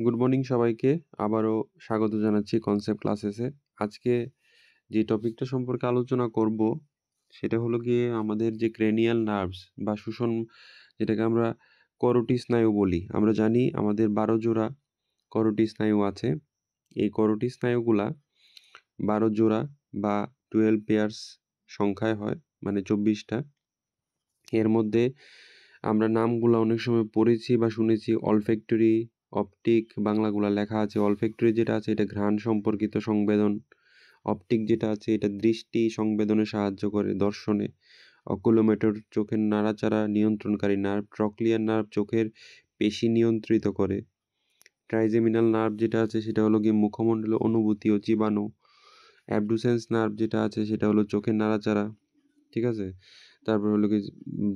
Good morning সবাইকে। আবারও স্বাগত জানাচ্ছি কনসেপ্ট ক্লাসেসে। আজকে যে টপিকটা সম্পর্কে আলোচনা করব সেটা হলো গিয়ে আমাদের যে ক্রেনিয়াল নার্ভস বা শোষণ, যেটাকে আমরা করোটি স্নায়ু বলি। আমরা জানি আমাদের 12 জোড়া করোটি স্নায়ু আছে। এই করোটি স্নায়ুগুলা 12 জোড়া বা 12 পেয়ার্স সংখ্যায় হয়, মানে 24টা। এর মধ্যে আমরা নামগুলো অনেক সময় পড়েছি বা শুনেছি। অলফ্যাক্টরি, অপটিক, বাংলাগুলা লেখা আছে। অলফ্যাক্টরি যেটা আছে এটা ঘ্রাণ সম্পর্কিত সংবেদন। অপটিক যেটা আছে এটা দৃষ্টি সংবেদনে সাহায্য করে, দর্শনে। অকুলোমোটর চোখের নাড়াচাড়া নিয়ন্ত্রণকারী নার্ভ। ট্রক্লিয়ার নার্ভ চোখের পেশি নিয়ন্ত্রিত করে। ট্রাইজেমিনাল নার্ভ যেটা আছে সেটা হলো গিয়ে মুখমণ্ডলে অনুভূতি ও জীবাণু। অ্যাবডুসেন্স নার্ভ যেটা আছে সেটা হলো চোখের নাড়াচাড়া, ঠিক আছে। তারপর হলো কি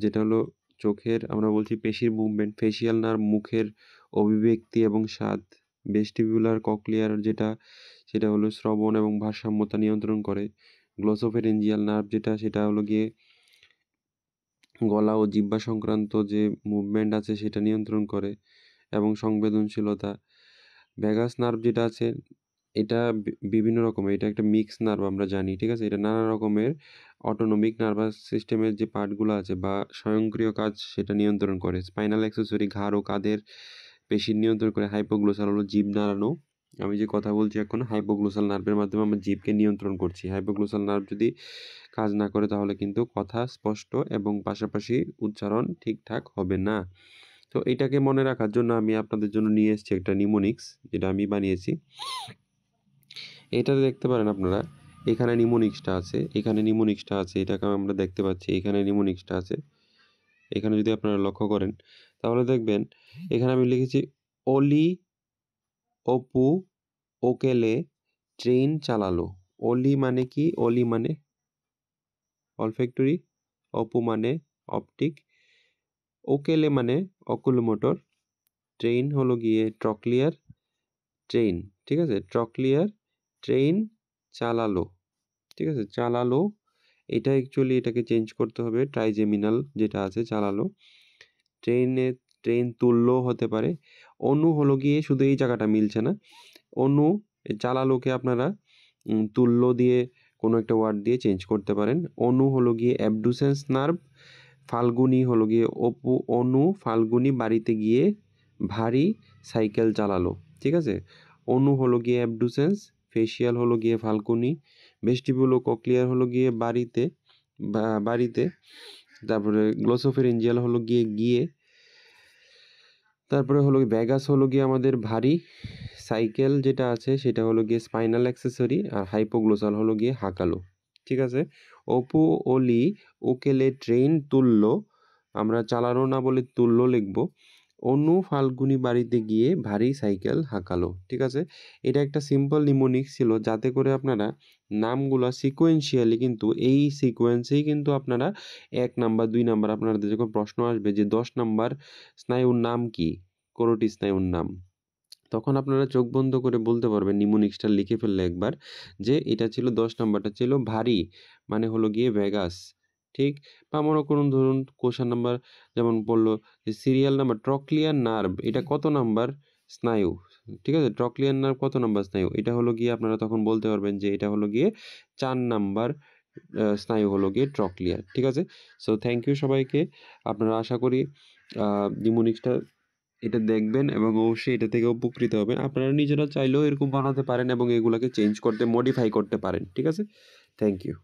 যেটা হলো চোখের, আমরা বলছি পেশির মুভমেন্ট। ফেসিয়াল নার্ভ মুখের অভিব্যক্তি এবং স্বাদ। ভেস্টিবুলার কক্লিয়ার যেটা সেটা হলো শ্রবণ এবং ভারসাম্যতা নিয়ন্ত্রণ করে। গ্লোসোফেরেঞ্জিয়াল নার্ভ যেটা সেটা হলো গিয়ে গলা ও জিহ্বা সংক্রান্ত যে মুভমেন্ট আছে সেটা নিয়ন্ত্রণ করে এবং সংবেদনশীলতা। ভ্যাগাস নার্ভ যেটা আছে এটা বিভিন্ন রকমের, এটা একটা মিক্স নার্ভ আমরা জানি, ঠিক আছে। এটা নানা রকমের অটোনমিক নার্ভাস সিস্টেমের যে পার্টগুলো আছে বা স্বয়ংক্রিয় কাজ সেটা নিয়ন্ত্রণ করে। স্পাইনাল অ্যাক্সেসরি ঘাড় ও কাঁধের পেশির নিয়ন্ত্রণ করে। হাইপোগ্লোসাল হলো জিভ নাড়ানো। আমি যে কথা বলছি এখন হাইপোগ্লোসাল নার্ভের মাধ্যমে আমরা জিভকে নিয়ন্ত্রণ করছি। হাইপোগ্লোসাল নার্ভ যদি কাজ না করে তাহলে কিন্তু কথা স্পষ্ট এবং পাশাপাশি উচ্চারণ ঠিকঠাক হবে না। তো এটাকে মনে রাখার জন্য আমি আপনাদের জন্য নিয়ে এসেছি একটা নিমোনিক্স, যেটা আমি বানিয়েছি। এটাতে দেখতে পারেন আপনারা, এখানে নিমোনিক্সটা আছে, এখানে নিমোনিক্সটা আছে, এটাকে আমরা দেখতে পাচ্ছি, এখানে নিমোনিক্সটা আছে। এখানে যদি আপনারা লক্ষ্য করেন তাহলে দেখবেন এখানে আমি লিখেছি অলি, অপু, ওকেলে, ট্রেন চালালো। অলি মানে কি? অলি মানে অলফ্যাক্টরি, অপু মানে অপটিক, ওকেলে মানে অকুলোমোটর, ট্রেন হলো গিয়ে ট্রক্লিয়ার, ট্রেন, ঠিক আছে। ট্রক্লিয়ার, ট্রেন চালালো, ঠিক আছে। চালালো, এটা অ্যাকচুয়ালি এটাকে চেঞ্জ করতে হবে। ট্রাইজেমিনাল যেটা আছে চালালো। ট্রেন তুললো হতে পারে। অনু হলো গিয়ে শুধু এই জায়গাটা মিলছে না। অনু চালালোকে আপনারা তুল্য দিয়ে কোনো একটা ওয়ার্ড দিয়ে চেঞ্জ করতে পারেন। অনু হলো গিয়ে অ্যাবডুসেন্স নার্ভ। ফাল্গুনি হলো গিয়ে অনু ফাল্গুনি বাড়িতে গিয়ে ভারী সাইকেল চালালো, ঠিক আছে। অনু হলো গিয়ে অ্যাবডুসেন্স, ফেসিয়াল হলো গিয়ে ফাল্গুনি, ভেস্টিবুলো কক্লিয়ার হলো গিয়ে বাড়িতে, তারপরে গ্লোসোফেরেঞ্জিয়াল হলো গিয়ে, তারপরে হলো ভ্যাগাস হলো গিয়ে আমাদের ভারী সাইকেল যেটা আছে সেটা হলো গিয়ে স্পাইনাল অ্যাক্সেসরি, আর হাইপোগ্লোসাল হলো গিয়ে হাঁকালো, ঠিক আছে। অপু, অলি, ওকেলে, ট্রেন তুললো, আমরা চালানো না বলে তুললো লিখবো। অনু ফাল্গুনি বাড়িতে গিয়ে ভারী সাইকেল হাঁকালো, ঠিক আছে। এটা একটা সিম্পল নিমোনিক্স ছিল যাতে করে আপনারা নামগুলো সিকোয়েন্সিয়ালি, কিন্তু এই সিকোয়েন্সেই কিন্তু আপনারা 1 নাম্বার 2 নাম্বার আপনাদের যখন প্রশ্ন আসবে যে 10 নাম্বার স্নায়ুর নাম কি, করোটি স্নায়ুর নাম, তখন আপনারা চোখ বন্ধ করে বলতে পারবেন নিমোনিক্সটা লিখে ফেললে একবার, যে এটা ছিল 10 নাম্বারটা ছিল ভারী, মানে হলো গিয়ে ভ্যাগাস, ঠিক। বা মনে করুন ধরুন কোশ্চেন নাম্বার যেমন বললো যে সিরিয়াল নাম্বার ট্রক্লিয়ার নার্ভ এটা কত নাম্বার স্নায়ু, ঠিক আছে। ট্রক্লিয়ার নার্ভ কত নাম্বার স্নায়ু, এটা হলো গিয়ে আপনারা তখন বলতে পারবেন যে এটা হলো গিয়ে 4 নাম্বার স্নায়ু হলো গিয়ে ট্রক্লিয়ার, ঠিক আছে। সো থ্যাংক ইউ সবাইকে। আপনারা আশা করি নিমোনিক্সটা এটা দেখবেন এবং অবশ্যই এটা থেকে উপকৃত হবেন। আপনারা নিজেরা চাইলেও এরকম বানাতে পারেন এবং এগুলাকে চেঞ্জ করতে, মডিফাই করতে পারেন, ঠিক আছে। Thank you.